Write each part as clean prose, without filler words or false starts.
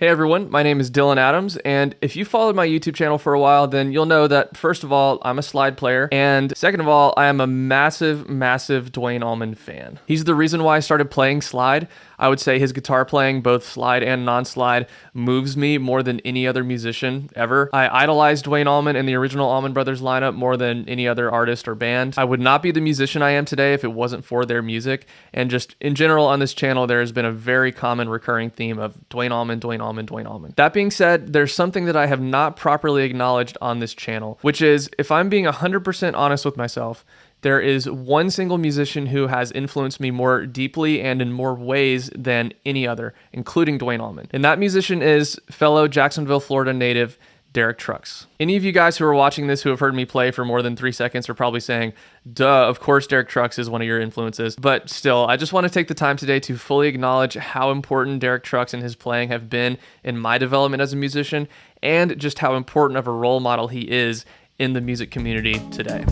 Hey everyone, my name is Dylan Adams, and if you followed my YouTube channel for a while, then you'll know that first of all, I'm a slide player, and second of all, I am a massive Duane Allman fan. He's the reason why I started playing slide. I would say his guitar playing, both slide and non-slide, moves me more than any other musician ever. I idolize Duane Allman and the original Allman Brothers lineup more than any other artist or band. I would not be the musician I am today if it wasn't for their music, and just in general on this channel, there has been a very common recurring theme of Duane Allman. That being said, there's something that I have not properly acknowledged on this channel, which is, if I'm being 100% honest with myself, there is one single musician who has influenced me more deeply and in more ways than any other, including Duane Allman. And that musician is fellow Jacksonville, Florida native Derek Trucks. Any of you guys who are watching this who have heard me play for more than 3 seconds are probably saying, duh, of course Derek Trucks is one of your influences. But still, I just want to take the time today to fully acknowledge how important Derek Trucks and his playing have been in my development as a musician, and just how important of a role model he is in the music community today.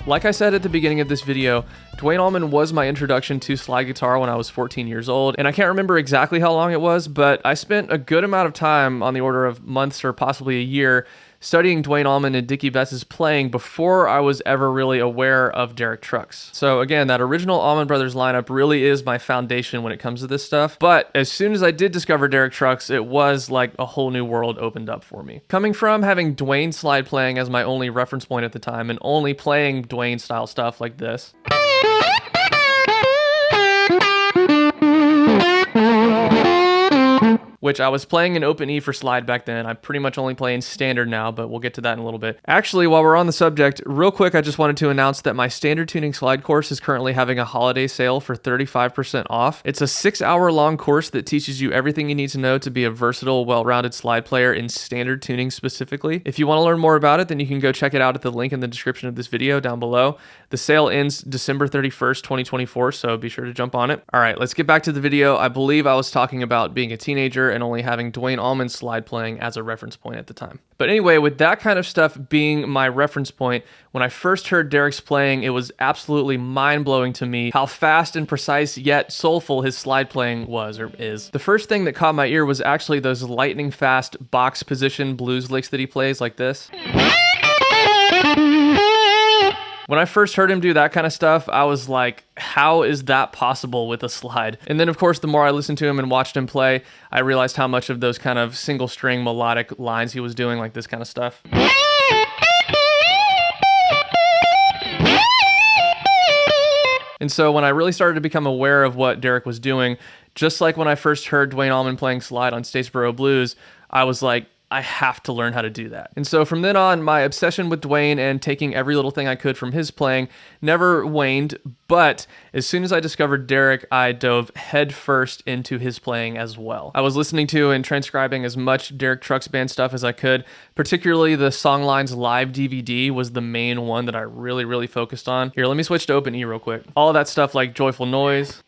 Like I said at the beginning of this video, Duane Allman was my introduction to slide guitar when I was 14 years old, and I can't remember exactly how long it was, but I spent a good amount of time, on the order of months or possibly a year, studying Duane Allman and Dickie Vess's playing before I was ever really aware of Derek Trucks. So again, that original Allman Brothers lineup really is my foundation when it comes to this stuff. But as soon as I did discover Derek Trucks, it was like a whole new world opened up for me. Coming from having Duane slide playing as my only reference point at the time and only playing Duane style stuff like this, which I was playing in open E for slide back then. I'm pretty much only playing standard now, but we'll get to that in a little bit. Actually, while we're on the subject, real quick, I just wanted to announce that my standard tuning slide course is currently having a holiday sale for 35% off. It's a 6-hour-long course that teaches you everything you need to know to be a versatile, well-rounded slide player in standard tuning specifically. If you want to learn more about it, then you can go check it out at the link in the description of this video down below. The sale ends December 31st, 2024, so be sure to jump on it. All right, let's get back to the video. I believe I was talking about being a teenager and only having Duane Allman's slide playing as a reference point at the time. But anyway, with that kind of stuff being my reference point, when I first heard Derek's playing, it was absolutely mind-blowing to me how fast and precise yet soulful his slide playing was, or is. The first thing that caught my ear was actually those lightning fast box position blues licks that he plays like this. When I first heard him do that kind of stuff, I was like, how is that possible with a slide? And then, of course, the more I listened to him and watched him play, I realized how much of those kind of single string melodic lines he was doing, like this kind of stuff. And so when I really started to become aware of what Derek was doing, just like when I first heard Duane Allman playing slide on Statesboro Blues, I was like, I have to learn how to do that. And so from then on, my obsession with Duane and taking every little thing I could from his playing never waned, but as soon as I discovered Derek, I dove headfirst into his playing as well. I was listening to and transcribing as much Derek Trucks Band stuff as I could, particularly the Songlines Live DVD was the main one that I really focused on. Here, let me switch to open E real quick. All of that stuff like Joyful Noise.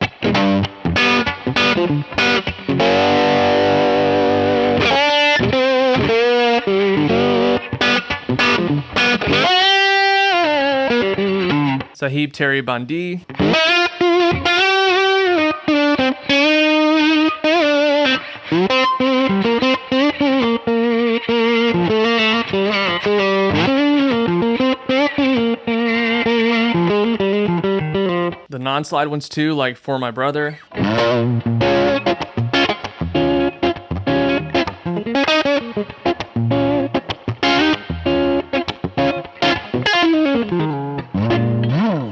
Sahib Terry Bandi. The non-slide ones too, like For My Brother.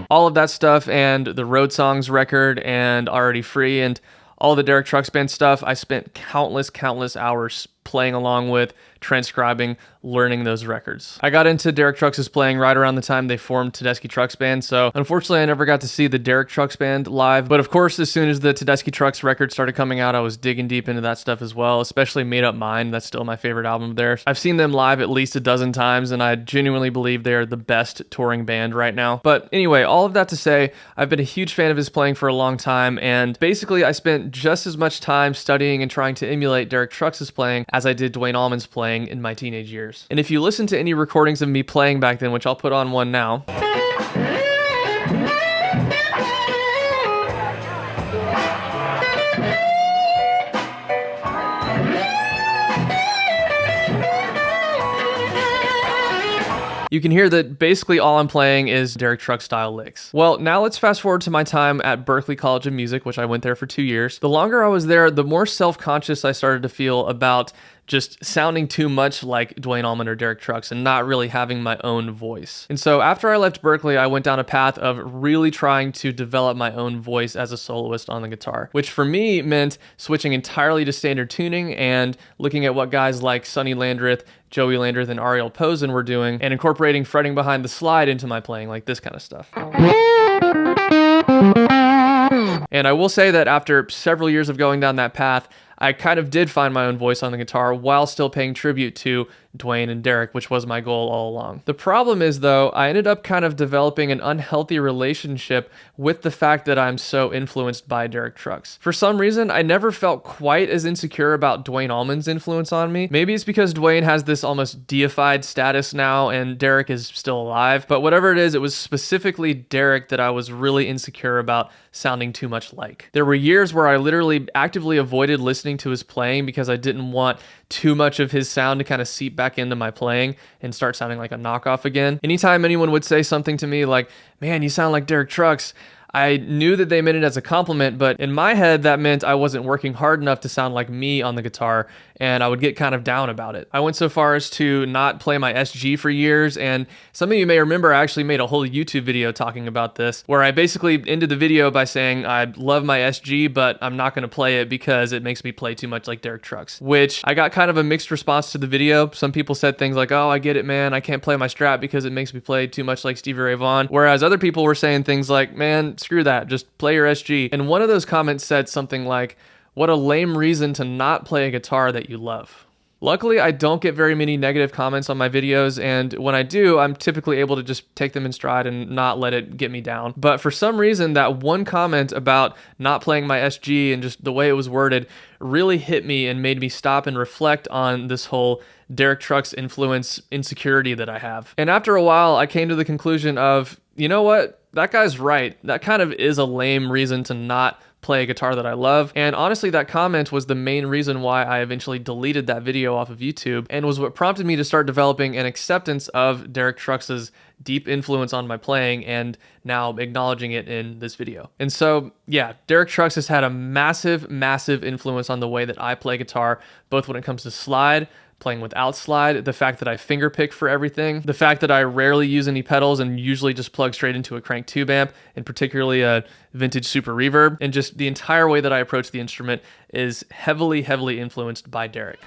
All of that stuff, and the Road Songs record, and Already Free, and All the Derek Trucks Band stuff, I spent countless hours playing along with, transcribing, learning those records. I got into Derek Trucks' playing right around the time they formed Tedeschi Trucks Band, so unfortunately I never got to see the Derek Trucks Band live, but of course as soon as the Tedeschi Trucks record started coming out, I was digging deep into that stuff as well, especially Made Up Mind. That's still my favorite album of theirs. I've seen them live at least a dozen times, and I genuinely believe they're the best touring band right now. But anyway, all of that to say, I've been a huge fan of his playing for a long time, and basically I spent just as much time studying and trying to emulate Derek Trucks' playing as I did Duane Allman's playing in my teenage years. And if you listen to any recordings of me playing back then, which I'll put on one now, you can hear that basically all I'm playing is Derek Trucks style licks. Well, now let's fast forward to my time at Berklee College of Music, which I went there for 2 years. The longer I was there, the more self-conscious I started to feel about just sounding too much like Duane Allman or Derek Trucks and not really having my own voice. And so after I left Berklee, I went down a path of really trying to develop my own voice as a soloist on the guitar, which for me meant switching entirely to standard tuning and looking at what guys like Sonny Landreth, Joey Landreth, and Ariel Posen were doing and incorporating fretting behind the slide into my playing, like this kind of stuff. And I will say that after several years of going down that path, I kind of did find my own voice on the guitar while still paying tribute to Duane and Derek, which was my goal all along. The problem is, though, I ended up kind of developing an unhealthy relationship with the fact that I'm so influenced by Derek Trucks. For some reason, I never felt quite as insecure about Duane Allman's influence on me. Maybe it's because Duane has this almost deified status now and Derek is still alive, but whatever it is, it was specifically Derek that I was really insecure about sounding too much like. There were years where I literally actively avoided listening to his playing because I didn't want too much of his sound to kind of seep back into my playing and start sounding like a knockoff again. Anytime anyone would say something to me like, "Man, you sound like Derek Trucks," I knew that they meant it as a compliment, but in my head, that meant I wasn't working hard enough to sound like me on the guitar, and I would get kind of down about it. I went so far as to not play my SG for years, and some of you may remember I actually made a whole YouTube video talking about this, where I basically ended the video by saying I love my SG, but I'm not going to play it because it makes me play too much like Derek Trucks, which I got kind of a mixed response to the video. Some people said things like, "Oh, I get it, man. I can't play my Strat because it makes me play too much like Stevie Ray Vaughan," whereas other people were saying things like, "Man, screw that, just play your SG." And one of those comments said something like, "What a lame reason to not play a guitar that you love." Luckily, I don't get very many negative comments on my videos, and when I do, I'm typically able to just take them in stride and not let it get me down. But for some reason, that one comment about not playing my SG and just the way it was worded really hit me and made me stop and reflect on this whole Derek Trucks influence insecurity that I have. And after a while, I came to the conclusion of, you know what? That guy's right. That kind of is a lame reason to not play a guitar that I love. And honestly, that comment was the main reason why I eventually deleted that video off of YouTube and was what prompted me to start developing an acceptance of Derek Trucks' deep influence on my playing and now acknowledging it in this video. And so, yeah, Derek Trucks has had a massive influence on the way that I play guitar, both when it comes to slide, playing without slide, the fact that I finger pick for everything, the fact that I rarely use any pedals and usually just plug straight into a crank tube amp, and particularly a vintage Super Reverb, and just the entire way that I approach the instrument is heavily influenced by Derek.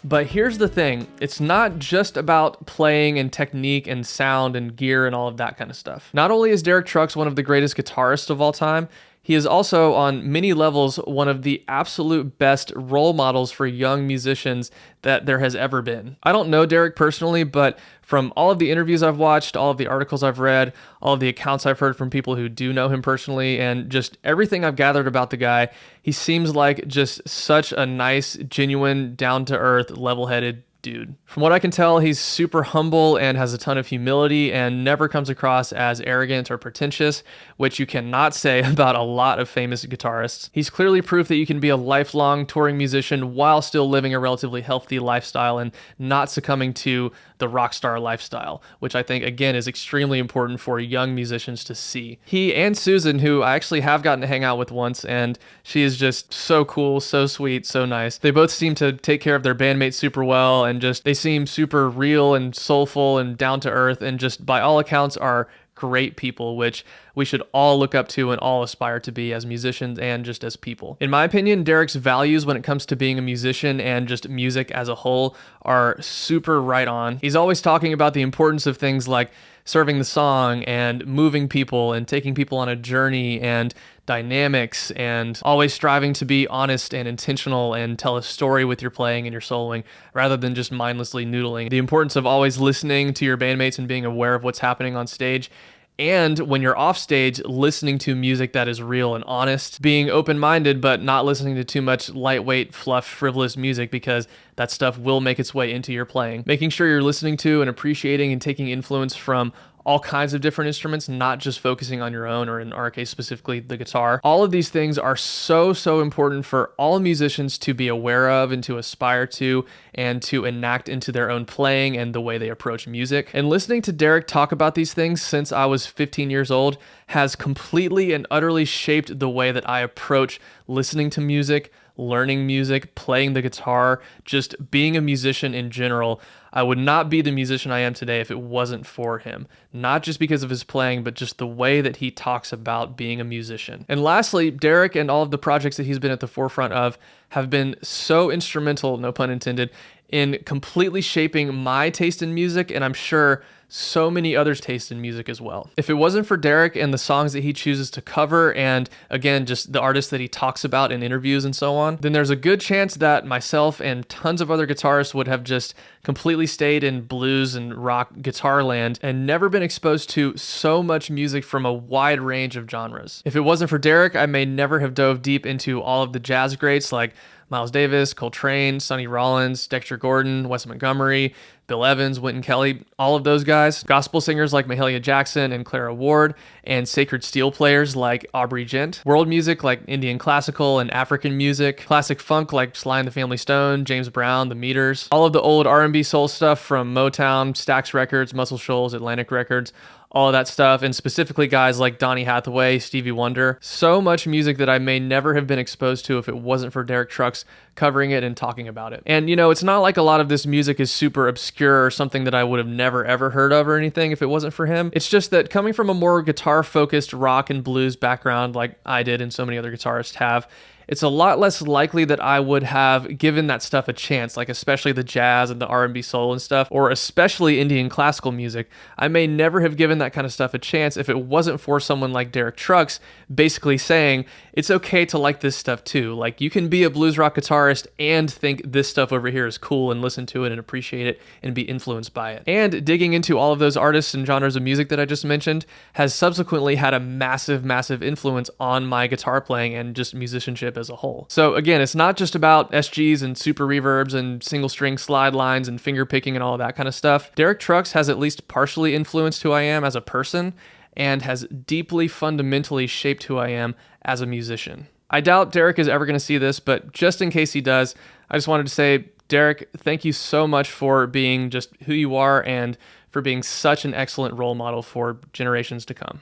But here's the thing, it's not just about playing and technique and sound and gear and all of that kind of stuff. Not only is Derek Trucks one of the greatest guitarists of all time, he is also on many levels one of the absolute best role models for young musicians that there has ever been. I don't know Derek personally, but from all of the interviews I've watched, all of the articles I've read, all of the accounts I've heard from people who do know him personally, and just everything I've gathered about the guy, he seems like just such a nice, genuine, down-to-earth, level-headed dude. From what I can tell, he's super humble and has a ton of humility and never comes across as arrogant or pretentious, which you cannot say about a lot of famous guitarists. He's clearly proof that you can be a lifelong touring musician while still living a relatively healthy lifestyle and not succumbing to the rock star lifestyle, which I think, again, is extremely important for young musicians to see. He and Susan, who I actually have gotten to hang out with once, and she is just so cool, so sweet, so nice. They both seem to take care of their bandmates super well, and just they seem super real and soulful and down to earth, and just by all accounts are great people, which we should all look up to and all aspire to be as musicians and just as people. In my opinion, Derek's values when it comes to being a musician and just music as a whole are super right on. He's always talking about the importance of things like serving the song and moving people and taking people on a journey and dynamics, and always striving to be honest and intentional and tell a story with your playing and your soloing rather than just mindlessly noodling. The importance of always listening to your bandmates and being aware of what's happening on stage. And when you're off stage, listening to music that is real and honest, being open-minded, but not listening to too much lightweight, fluff, frivolous music, because that stuff will make its way into your playing. Making sure you're listening to and appreciating and taking influence from all kinds of different instruments, not just focusing on your own, or in our case specifically the guitar. All of these things are so important for all musicians to be aware of and to aspire to and to enact into their own playing and the way they approach music. And listening to Derek talk about these things since I was 15 years old has completely and utterly shaped the way that I approach listening to music, learning music, playing the guitar, just being a musician in general. I would not be the musician I am today if it wasn't for him. Not just because of his playing, but just the way that he talks about being a musician. And lastly, Derek and all of the projects that he's been at the forefront of have been so instrumental, no pun intended, in completely shaping my taste in music, and I'm sure so many others' taste in music as well. If it wasn't for Derek and the songs that he chooses to cover, and again, just the artists that he talks about in interviews and so on, then there's a good chance that myself and tons of other guitarists would have just completely stayed in blues and rock guitar land and never been exposed to so much music from a wide range of genres. If it wasn't for Derek, I may never have dove deep into all of the jazz greats like Miles Davis, Coltrane, Sonny Rollins, Dexter Gordon, Wes Montgomery, Bill Evans, Wynton Kelly, all of those guys. Gospel singers like Mahalia Jackson and Clara Ward, and sacred steel players like Aubrey Gent. World music like Indian classical and African music. Classic funk like Sly and the Family Stone, James Brown, The Meters. All of the old R&B soul stuff from Motown, Stax Records, Muscle Shoals, Atlantic Records. All of that stuff, and specifically guys like Donny Hathaway, Stevie Wonder. So much music that I may never have been exposed to if it wasn't for Derek Trucks covering it and talking about it. And you know, it's not like a lot of this music is super obscure or something that I would have never ever heard of or anything if it wasn't for him. It's just that coming from a more guitar-focused rock and blues background like I did and so many other guitarists have, it's a lot less likely that I would have given that stuff a chance, like especially the jazz and the R&B soul and stuff, or especially Indian classical music. I may never have given that kind of stuff a chance if it wasn't for someone like Derek Trucks basically saying, it's okay to like this stuff too. Like, you can be a blues rock guitarist and think this stuff over here is cool and listen to it and appreciate it and be influenced by it. And digging into all of those artists and genres of music that I just mentioned has subsequently had a massive influence on my guitar playing and just musicianship as a whole. So again, it's not just about SGs and super reverbs and single string slide lines and finger picking and all of that kind of stuff. Derek Trucks has at least partially influenced who I am as a person and has deeply fundamentally shaped who I am as a musician. I doubt Derek is ever going to see this, but just in case he does, I just wanted to say, Derek, thank you so much for being just who you are and for being such an excellent role model for generations to come.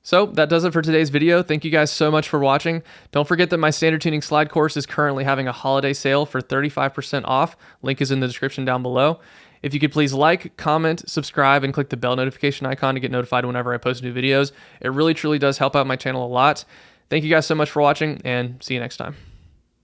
So that does it for today's video. Thank you guys so much for watching. Don't forget that my standard tuning slide course is currently having a holiday sale for 35% off. Link is in the description down below. If you could please like, comment, subscribe, and click the bell notification icon to get notified whenever I post new videos. It really truly does help out my channel a lot. Thank you guys so much for watching, and see you next time.